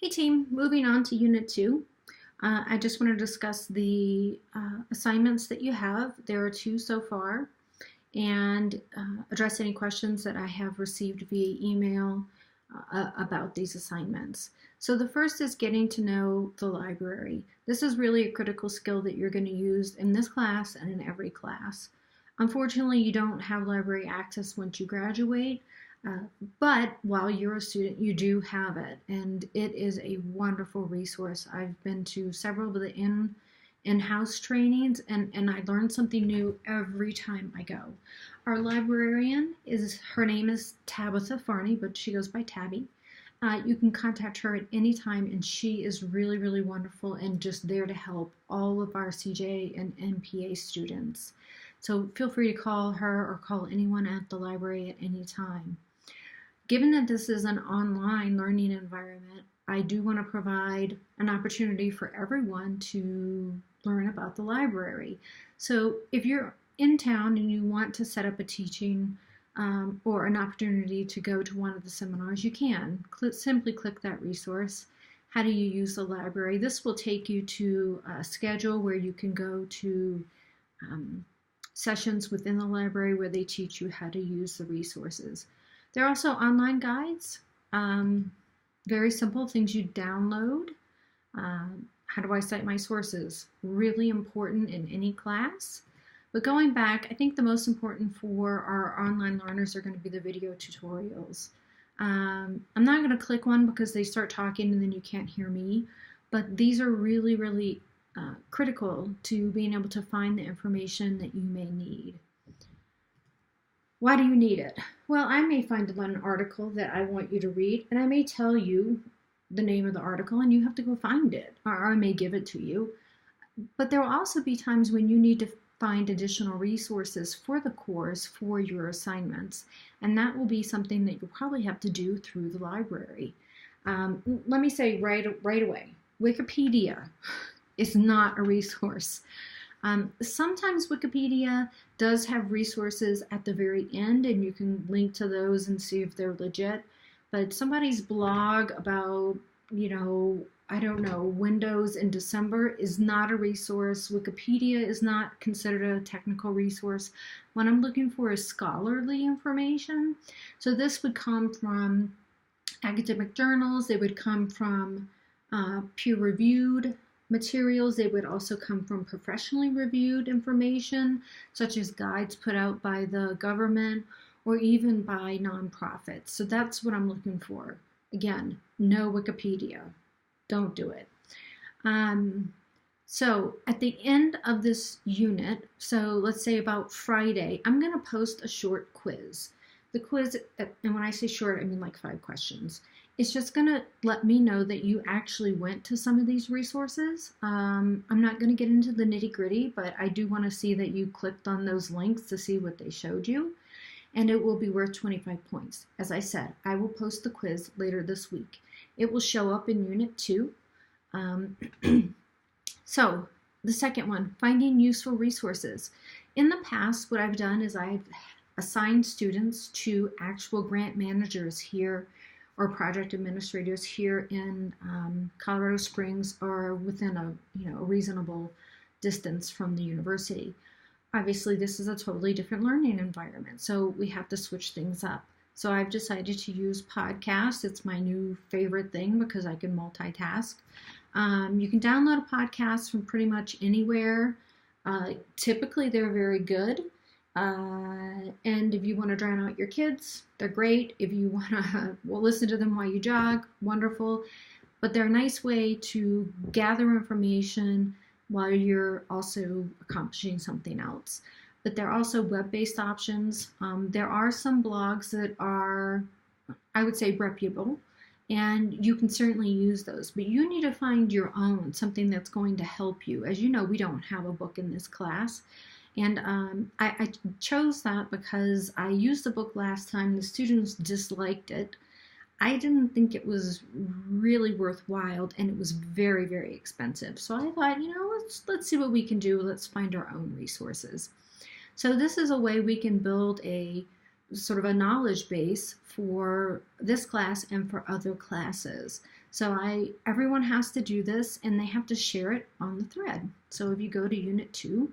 Hey team, moving on to Unit 2. I just want to discuss the assignments that you have. There are two so far, and address any questions that I have received via email about these assignments. So the first is getting to know the library. This is really a critical skill that you're going to use in this class and in every class. Unfortunately, you don't have library access once you graduate, uh, but while you're a student, you do have it, and it is a wonderful resource. I've been to several of the in-house trainings, and I learn something new every time I go. Our librarian her name is Tabitha Farney, but she goes by Tabby. You can contact her at any time, and she is really, really wonderful and just there to help all of our CJ and NPA students. So feel free to call her or call anyone at the library at any time. Given that this is an online learning environment, I do want to provide an opportunity for everyone to learn about the library. So if you're in town and you want to set up a teaching or an opportunity to go to one of the seminars, you can. Simply click that resource. How do you use the library? This will take you to a schedule where you can go to sessions within the library where they teach you how to use the resources. There are also online guides, very simple things you download. How do I cite my sources? Really important in any class. But going back, I think the most important for our online learners are going to be the video tutorials. I'm not going to click one because they start talking and then you can't hear me, but these are really, really critical to being able to find the information that you may need. Why do you need it? Well, I may find an article that I want you to read, and I may tell you the name of the article, and you have to go find it, or I may give it to you. But there will also be times when you need to find additional resources for the course for your assignments, and that will be something that you'll probably have to do through the library. Let me say right away, Wikipedia is not a resource. Sometimes Wikipedia does have resources at the very end, and you can link to those and see if they're legit. But somebody's blog about, I don't know, Windows in December is not a resource. Wikipedia is not considered a technical resource. What I'm looking for is scholarly information. So this would come from academic journals. They would come from peer-reviewed materials. They would also come from professionally reviewed information, such as guides put out by the government or even by nonprofits. So that's what I'm looking for. Again, no Wikipedia. Don't do it. So at the end of this unit, so let's say about Friday, I'm going to post a short quiz. The quiz, and when I say short, I mean like 5 questions. It's just going to let me know that you actually went to some of these resources. I'm not going to get into the nitty-gritty, but I do want to see that you clicked on those links to see what they showed you, and it will be worth 25 points. As I said, I will post the quiz later this week. It will show up in Unit 2. So, the second one, finding useful resources. In the past, what I've done is I've assigned students to actual grant managers here or project administrators here in Colorado Springs or within a reasonable distance from the university. Obviously, this is a totally different learning environment, so we have to switch things up. So I've decided to use podcasts. It's my new favorite thing because I can multitask. You can download a podcast from pretty much anywhere. Typically, they're very good. And if you want to drown out your kids, they're great. If you want to listen to them while you jog, wonderful. But they're a nice way to gather information while you're also accomplishing something else. But there are also web-based options. There are some blogs that are, I would say, reputable, and you can certainly use those. But you need to find your own, something that's going to help you. As you know, we don't have a book in this class. And I chose that because I used the book last time. The students disliked it. I didn't think it was really worthwhile, and it was very, very expensive. So I thought, let's see what we can do. Let's find our own resources. So this is a way we can build a sort of a knowledge base for this class and for other classes. So everyone has to do this, and they have to share it on the thread. So if you go to Unit 2,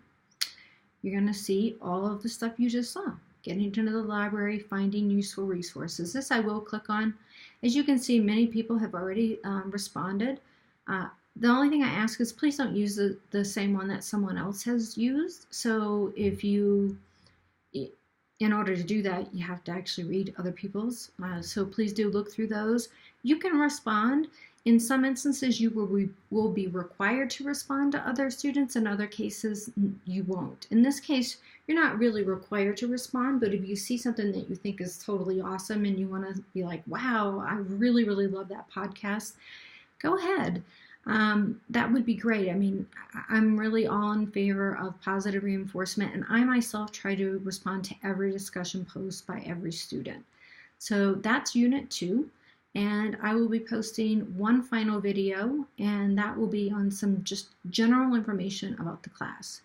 you're going to see all of the stuff you just saw. Getting into the library, finding useful resources. This I will click on. As you can see, many people have already responded. The only thing I ask is please don't use the same one that someone else has used. So if you, in order to do that, you have to actually read other people's. So please do look through those. You can respond. In some instances, you will be required to respond to other students. In other cases, you won't. In this case, you're not really required to respond, but if you see something that you think is totally awesome and you want to be like, wow, I really, really love that podcast, go ahead. That would be great. I mean, I'm really all in favor of positive reinforcement, and I myself try to respond to every discussion post by every student. So that's Unit 2. And I will be posting one final video, and that will be on some just general information about the class.